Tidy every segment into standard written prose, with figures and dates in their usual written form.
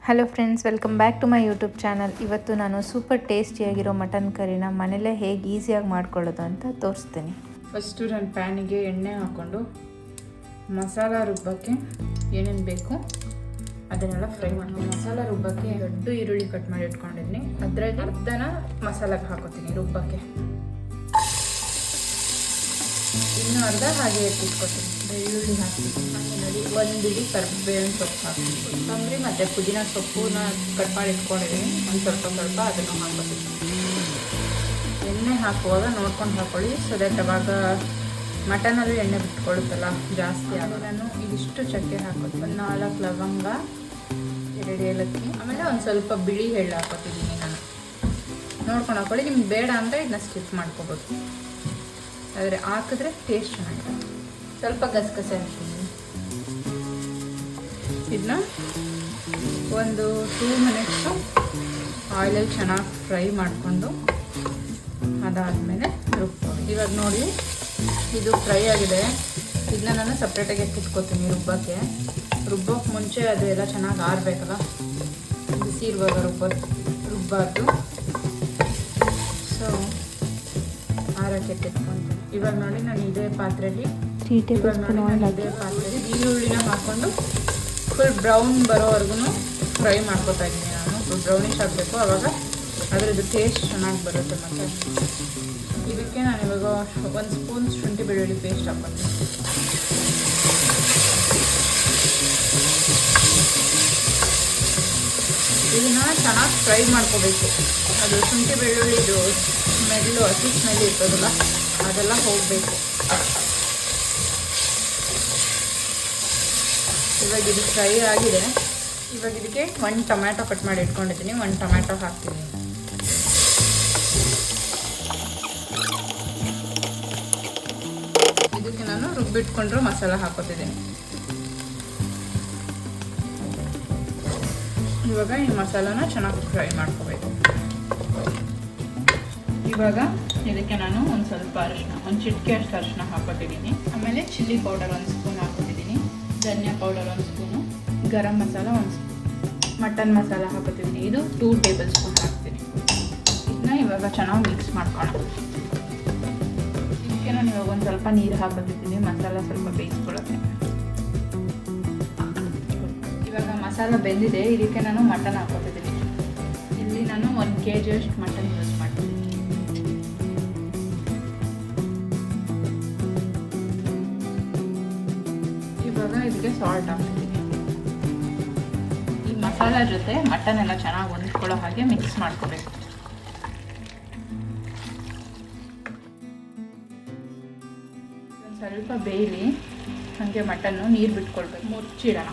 Hello friends, welcome back to my YouTube channel. ಇವತ್ತು ನಾನು super ಟೇಸ್ಟಿಯಾಗಿರೋ mutton ಕರಿನ ಮನೇಲೇ ಹೇಗೆ ಈಸಿಯಾಗಿ ಮಾಡ್ಕೊಳ್ಳೋದು ಅಂತ ತೋರಿಸ್ತೀನಿ. ಫಸ್ಟು ನಾನು ಪ್ಯಾನಿಗೆ ಎಣ್ಣೆ ಹಾಕ್ಕೊಂಡು ಮಸಾಲ ರುಬ್ಬಕ್ಕೆ ಏನೇನು ಬೇಕು ಅದನ್ನೆಲ್ಲ ಫ್ರೈ ಮಾಡ್ಕೊಂಡು, ಮಸಾಲ ರುಬ್ಬಕ್ಕೆ ದೊಡ್ಡ ಈರುಳ್ಳಿ ಕಟ್ ಮಾಡಿ ಇಟ್ಕೊಂಡಿದ್ದೀನಿ. ಅದ್ರಾಗೆ ಅರ್ಧನ ಮಸಾಲಾಗೆ ಹಾಕೋತೀನಿ ರುಬ್ಬಕ್ಕೆ, ಇನ್ನೂ ಅರ್ಧ ಹಾಗೆ ಎತ್ತಿಟ್ಕೊತೀನಿ. ಬೆಳ್ಳುಳ್ಳಿ ಹಾಕ್ತೀನಿ, ನೋಡಿ ಒಂದು ಇಡೀ ಕರಿಬೇವಿನ ಸೊಪ್ಪು ಹಾಕ್ತೀನಿ, ಕೊತ್ತಂಬರಿ ಮತ್ತು ಪುದೀನ ಸೊಪ್ಪುನ ಕಟ್ ಮಾಡಿ ಇಟ್ಕೊಂಡಿದ್ದೀನಿ. ಒಂದು ಸ್ವಲ್ಪ ಅದನ್ನು ಹಾಕೋತೀನಿ. ಎಣ್ಣೆ ಹಾಕುವಾಗ ನೋಡ್ಕೊಂಡು ಹಾಕೊಳ್ಳಿ, ಸೊ ದಟ್ ಅವಾಗ ಮಟನಲ್ಲಿ ಎಣ್ಣೆ ಬಿಟ್ಕೊಳ್ಳುತ್ತಲ್ಲ ಜಾಸ್ತಿ ಆಗ. ನಾನು ಇದಿಷ್ಟು ಚಕ್ಕೆ ಹಾಕೋತೀನಿ, ಒಂದು 4 ಲವಂಗ, 2 ಏಲಕ್ಕಿ, ಆಮೇಲೆ ಒಂದು ಸ್ವಲ್ಪ ಬಿಳಿ ಎಳ್ಳು ಹಾಕೋತಿದ್ದೀನಿ. ನಾನು ನೋಡ್ಕೊಂಡು ಹಾಕೊಳ್ಳಿ, ನಿಮ್ಗೆ ಬೇಡ ಅಂದರೆ ಇದನ್ನ ಸ್ಕಿಪ್ ಮಾಡ್ಕೋಬೋದು, ಆದರೆ ಹಾಕಿದ್ರೆ ಟೇಸ್ಟ್ ಚೆನ್ನಾಗಿದೆ. ಸ್ವಲ್ಪ ಗಸಗಸೆ ಹಾಕ್ತೀನಿ. ಇದನ್ನ ಒಂದು 2 ಮಿನಿಟ್ಸು ಆಯಿಲಲ್ಲಿ ಚೆನ್ನಾಗಿ ಫ್ರೈ ಮಾಡಿಕೊಂಡು ಅದಾದಮೇಲೆ ರುಬ್ಬೋದು. ಇವಾಗ ನೋಡಿ ಇದು ಫ್ರೈ ಆಗಿದೆ. ಇದನ್ನ ನಾನು ಸಪ್ರೇಟಾಗಿ ಎತ್ತಿಟ್ಕೊತೀನಿ ರುಬ್ಬೋಕ್ಕೆ ಮುಂಚೆ ಅದು ಎಲ್ಲ ಚೆನ್ನಾಗಿ ಆರಬೇಕಲ್ಲ, ಬಿಸಿ ಇರುವಾಗ ರುಬ್ಬಾರ್ದು. ಸೊ ಆರಕ್ಕೆ ಎತ್ತಿಟ್ಕೊತೀನಿ. ಇವಾಗ ನೋಡಿ ನಾನು ಇದೇ ಪಾತ್ರೆಯಲ್ಲಿ ಈರುಳ್ಳಿನ ಹಾಕ್ಕೊಂಡು ಫುಲ್ ಬ್ರೌನ್ ಬರೋವರೆಗೂ ಫ್ರೈ ಮಾಡ್ಕೊತಾ ಇದ್ದೀನಿ. ನಾನು ಫುಲ್ ಬ್ರೌನಿಶ್ ಆಗಬೇಕು, ಆವಾಗ ಅದರದ್ದು ಟೇಸ್ಟ್ ಚೆನ್ನಾಗಿ ಬರುತ್ತೆ. ಮತ್ತು ಇದಕ್ಕೆ ನಾನು ಇವಾಗ 1 ಸ್ಪೂನ್ ಶುಂಠಿ ಬೆಳ್ಳುಳ್ಳಿ ಪೇಸ್ಟ್ ಹಾಕ್ಕೊತೀನಿ. ಇದನ್ನು ಚೆನ್ನಾಗಿ ಫ್ರೈ ಮಾಡ್ಕೋಬೇಕು. ಅದು ಶುಂಠಿ ಬೆಳ್ಳುಳ್ಳಿದು ಸ್ಮೆಲ್ಲು, ಹಸಿ ಸ್ಮೆಲ್ ಇರ್ತದಲ್ಲ, ಅದೆಲ್ಲ ಹೋಗಬೇಕು. ಇವಾಗ ಇದು ಫ್ರೈ ಆಗಿದೆ. ಇವಾಗ ಇದಕ್ಕೆ 1 ಟೊಮ್ಯಾಟೊ ಕಟ್ ಮಾಡಿ ಇಟ್ಕೊಂಡಿದ್ದೀನಿ, 1 ಟೊಮ್ಯಾಟೊ ಹಾಕ್ತೀನಿ. ಇದಕ್ಕೆ ನಾನು ರುಬ್ಬಿಟ್ಕೊಂಡ್ರು ಮಸಾಲ ಹಾಕೋತಿದ್ದೀನಿ. ಇವಾಗ ಈ ಮಸಾಲಾನ ಚೆನ್ನಾಗಿ ಫ್ರೈ ಮಾಡ್ಕೋಬೇಕು. ಇವಾಗ ಇದಕ್ಕೆ ನಾನು ಒಂದು ಸ್ವಲ್ಪ ಅರಿಶಿನ, ಒಂದು ಚಿಟಿಕೆ ಅಷ್ಟು ಅರಿಶಿನ ಹಾಕೋತಿದ್ದೀನಿ. ಆಮೇಲೆ ಚಿಲ್ಲಿ ಪೌಡರ್ 1 ಸ್ಪೂನ್ ಹಾಕೋತಿದ್ದೀನಿ, ಧನಿಯಾ powder 1 spoon, garam masala 1 spoon, mutton masala ಹಾಕೋತಿದ್ದೀನಿ. ಇದು 2 ಟೇಬಲ್ ಸ್ಪೂನ್ ಹಾಕ್ತೀನಿ. ಇದನ್ನ ಇವಾಗ ಚೆನ್ನಾಗಿ ಮಿಕ್ಸ್ ಮಾಡ್ಕೊಳ್ಳೋಣ. ಇದಕ್ಕೆ ನಾನು ಇವಾಗ ಒಂದು ಸ್ವಲ್ಪ ನೀರು ಹಾಕೋತಿದ್ದೀನಿ, ಮಸಾಲ ಸ್ವಲ್ಪ ಬೇಯಿಸ್ಕೊಳ್ಳೋಕ್ಕೆ. ಇವಾಗ ಮಸಾಲ ಬೆಂದಿದೆ. ಇದಕ್ಕೆ ನಾನು ಮಟನ್ ಹಾಕೋತಿದ್ದೀನಿ. ಇಲ್ಲಿ ನಾನು 1 kg ಅಷ್ಟು ಮಟನ್ ಯೂಸ್ ಮಾಡ್ತೀನಿ. ಇವಾಗ ಇದಕ್ಕೆ ಸಾಲ್ಟ್ ಹಾಕ್ತಿದ್ದೀನಿ. ಈ ಮಸಾಲ ಜೊತೆ ಮಟನ್ ಎಲ್ಲ ಚೆನ್ನಾಗಿ ಹೊಂದ್ಕೊಳ್ಳೋ ಹಾಗೆ ಮಿಕ್ಸ್ ಮಾಡ್ಕೋಬೇಕು. ಒಂದು ಸ್ವಲ್ಪ ಬೇಯಲಿ, ಹಾಗೆ ಮಟನ್ನು ನೀರು ಬಿಟ್ಕೊಳ್ಬೇಕು. ಮುಚ್ಚಿಡೋಣ.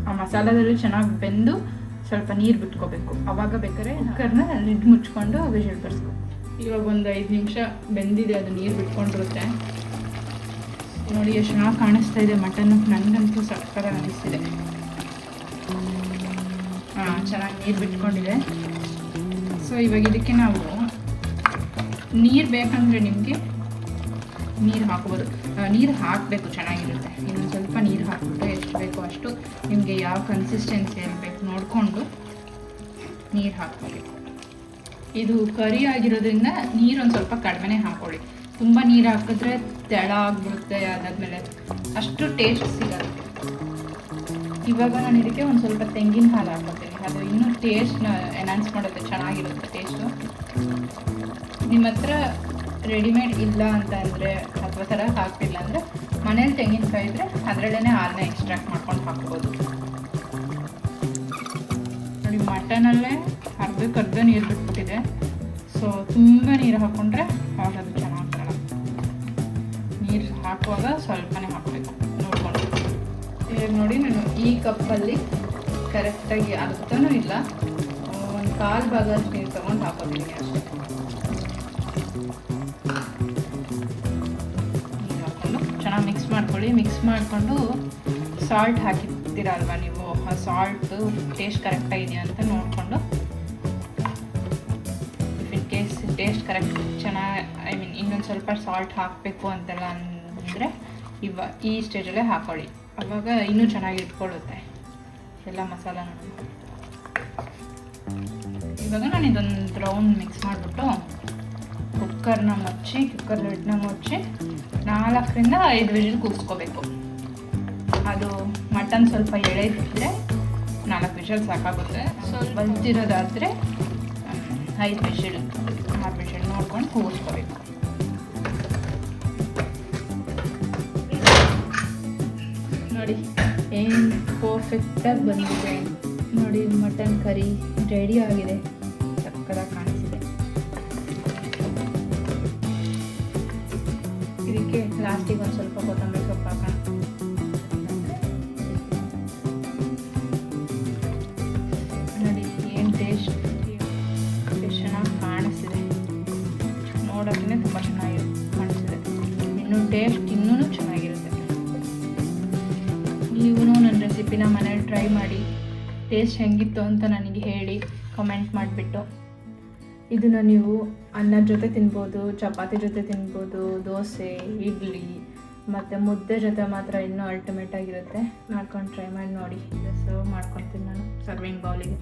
ಆ ಮಸಾಲದಲ್ಲಿ ಚೆನ್ನಾಗಿ ಬೆಂದು ಸ್ವಲ್ಪ ನೀರು ಬಿಟ್ಕೋಬೇಕು. ಆವಾಗ ಬೇಕಾದ್ರೆ ಕುಕ್ಕರ್ನ ಲಿಡ್ ಮುಚ್ಕೊಂಡು ವಿಷಲ್ ಬರ್ಸ್ಕೊ. ಇವಾಗ ಒಂದು 5 ನಿಮಿಷ ಬೆಂದಿದೆ, ಅದು ನೀರು ಬಿಟ್ಕೊಂಡಿರುತ್ತೆ. ನೋಡಿ ಎಷ್ಟು ಚೆನ್ನಾಗಿ ಕಾಣಿಸ್ತಾ ಇದೆ ಮಟನ್ನು. ನನಗಂತೂ ಸಕ್ಕತ್ತಾಗಿ ಅನಿಸ್ತಿದೆ. ಚೆನ್ನಾಗಿ ನೀರು ಬಿಟ್ಕೊಂಡಿದೆ. ಸೊ ಇವಾಗ ಇದಕ್ಕೆ ನಾವು ನೀರು ಬೇಕಂದರೆ ನಿಮಗೆ ನೀರು ಹಾಕ್ಬೋದು. ನೀರು ಹಾಕಬೇಕು, ಚೆನ್ನಾಗಿರುತ್ತೆ. ಇನ್ನೊಂದು ಸ್ವಲ್ಪ ನೀರು ಹಾಕ್ಬಿಟ್ಟು ಎಷ್ಟು ಬೇಕೋ ಅಷ್ಟು ನಿಮಗೆ ಯಾವ ಕನ್ಸಿಸ್ಟೆನ್ಸಿಯಲ್ಲಿ ಬೇಕು ನೋಡಿಕೊಂಡು ನೀರು ಹಾಕ್ಕೋಬೇಕು. ಇದು ಕರಿ ಆಗಿರೋದ್ರಿಂದ ನೀರೊಂದು ಸ್ವಲ್ಪ ಕಡಿಮೆನೇ ಹಾಕ್ಕೊಳ್ಳಿ. ತುಂಬ ನೀರು ಹಾಕಿದ್ರೆ ತೆಳ ಆಗಿಬಿಡುತ್ತೆ, ಅದಾದಮೇಲೆ ಅಷ್ಟು ಟೇಸ್ಟ್ ಸಿಗಲ್ಲ. ಇವಾಗ ನಾನು ಇದಕ್ಕೆ ಒಂದು ಸ್ವಲ್ಪ ತೆಂಗಿನ ಹಾಲು ಹಾಕ್ಕೊತೀನಿ. ಅದು ಇನ್ನೂ ಟೇಸ್ಟ್ನ ಎನ್ಹಾನ್ಸ್ ಮಾಡುತ್ತೆ, ಚೆನ್ನಾಗಿರುತ್ತೆ ಟೇಸ್ಟು. ನಿಮ್ಮ ಹತ್ರ ರೆಡಿಮೇಡ್ ಇಲ್ಲ ಅಂತ ಅಂದರೆ ಅಥವಾ ಥರ ಹಾಕ್ತಿಲ್ಲ ಅಂದರೆ ಮನೇಲಿ ತೆಂಗಿನಕಾಯಿ ಇದ್ದರೆ ಅದರಲ್ಲೇ ಹಾಲನ್ನ ಎಕ್ಸ್ಟ್ರಾಕ್ಟ್ ಮಾಡ್ಕೊಂಡು ಹಾಕ್ಬೋದು. ನೋಡಿ ಮಟನಲ್ಲೇ ಅರ್ಧ ನೀರು ಬಿಟ್ಬಿಟ್ಟಿದೆ. ಸೊ ತುಂಬ ನೀರು ಹಾಕ್ಕೊಂಡ್ರೆ ಅದು ಚೆನ್ನಾಗಿ ಬರಲ್ಲ. ನೀರು ಹಾಕುವಾಗ ಸ್ವಲ್ಪನೇ ಹಾಕಬೇಕು ನೋಡಿಕೊಂಡು. ಇವಾಗ ನೋಡಿ ನಾನು ಈ ಕಪ್ಪಲ್ಲಿ ಕರೆಕ್ಟಾಗಿ ಅರ್ಥನೂ ಇಲ್ಲ, 1/4 ಭಾಗ ಅಷ್ಟು ನೀರು ತೊಗೊಂಡು ಹಾಕೋತೀನಿ ಅಷ್ಟೇ. ನೀರು ಹಾಕ್ಕೊಂಡು ಚೆನ್ನಾಗಿ ಮಿಕ್ಸ್ ಮಾಡ್ಕೊಳ್ಳಿ. ಮಿಕ್ಸ್ ಮಾಡಿಕೊಂಡು ಸಾಲ್ಟ್ ಹಾಕಿರ್ತೀರಲ್ವ ನೀವು, ಆ ಸಾಲ್ಟು ಟೇಸ್ಟ್ ಕರೆಕ್ಟಾಗಿದೆಯಾ ಅಂತ ನೋಡಿಕೊಂಡು, if in case taste correct ಚೆನ್ನಾಗಿ ಇನ್ನೊಂದು ಸ್ವಲ್ಪ ಸಾಲ್ಟ್ ಹಾಕಬೇಕು ಅಂತೆಲ್ಲ ಅಂದರೆ ಈ ಸ್ಟೇಜಲ್ಲೇ ಹಾಕೊಳ್ಳಿ. ಆವಾಗ ಇನ್ನೂ ಚೆನ್ನಾಗಿ ಇಟ್ಕೊಳ್ಳುತ್ತೆ. ಎಲ್ಲ ಮಸಾಲ. ಇವಾಗ ನಾನು ಇದೊಂದು ರೌಂಡ್ ಮಿಕ್ಸ್ ಮಾಡಿಬಿಟ್ಟು ಕುಕ್ಕರ್ ಲಿಡ್ನ ಮುಚ್ಚಿ 4ರಿಂದ 5 ವಿಜಿಲ್ ಕೂಗಿಸ್ಕೋಬೇಕು. ಅದು ಮಟನ್ ಸ್ವಲ್ಪ ಎಳೆದಿದ್ದರೆ 4 ವಿಷಲ್ ಸಾಕಾಗುತ್ತೆ. ಸ್ವಲ್ಪ ಬಲ್ತಿರೋದಾದರೆ 5 ವಿಷಲ್ 6 ವಿಷಲ್ ನೋಡ್ಕೊಂಡು ಕೂಗಿಸ್ಕೋಬೇಕು. ನೋಡಿ ಏನು ಪರ್ಫೆಕ್ಟಾಗಿ ಬಂದಿದೆ ನೋಡಿ. ಮಟನ್ ಕರಿ ರೆಡಿ ಆಗಿದೆ, ಸಕ್ಕತ್ತಾಗಿ ಕಾಣಿಸಿದೆ. ಇದಕ್ಕೆ ಲಾಸ್ಟಿಗೆ ಒಂದು ಸ್ವಲ್ಪ ಕೊತ್ತಂಬರಿ ಸೊಪ್ಪು ಹಾಕೋಣ. ನೋಡಿ ಏನು ಟೇಸ್ಟ್ ಎಷ್ಟು ಚೆನ್ನಾಗಿ ಕಾಣಿಸಿದೆ. ನೋಡೋಕ್ಕೆ ತುಂಬ ಚೆನ್ನಾಗಿ ಕಾಣಿಸಿದೆ. ಇನ್ನೂ ಟೇಸ್ಟ್ ಇನ್ನೂ ಚೆನ್ನಾಗಿರುತ್ತೆ. ನೀವು ನನ್ನ ರೆಸಿಪಿನ ಮನೇಲಿ ಟ್ರೈ ಮಾಡಿ ಟೇಸ್ಟ್ ಹೆಂಗಿತ್ತು ಅಂತ ನನಗೆ ಹೇಳಿ ಕಮೆಂಟ್ ಮಾಡಿಬಿಟ್ಟು. ಇದನ್ನು ನೀವು ಅನ್ನದ ಜೊತೆ ತಿನ್ಬೋದು, ಚಪಾತಿ ಜೊತೆ ತಿನ್ಬೋದು, ದೋಸೆ, ಇಡ್ಲಿ ಮತ್ತು ಮುದ್ದೆ ಜೊತೆ ಮಾತ್ರ ಇನ್ನೂ ಅಲ್ಟಿಮೇಟ್ ಆಗಿರುತ್ತೆ. ಮಾಡ್ಕೊಂಡು ಟ್ರೈ ಮಾಡಿ ನೋಡಿ. ಸರ್ವ್ ಮಾಡ್ಕೊತೀನಿ ನಾನು ಸರ್ವಿಂಗ್ ಬೌಲಿಗೆ.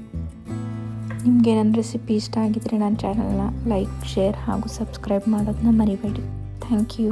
ನಿಮಗೆ ನನ್ನ ರೆಸಿಪಿ ಇಷ್ಟ ಆಗಿದ್ದರೆ ನನ್ನ ಚಾನಲ್ನ ಲೈಕ್, ಶೇರ್ ಹಾಗೂ ಸಬ್ಸ್ಕ್ರೈಬ್ ಮಾಡೋದನ್ನ ಮರಿಬೇಡಿ. Thank you.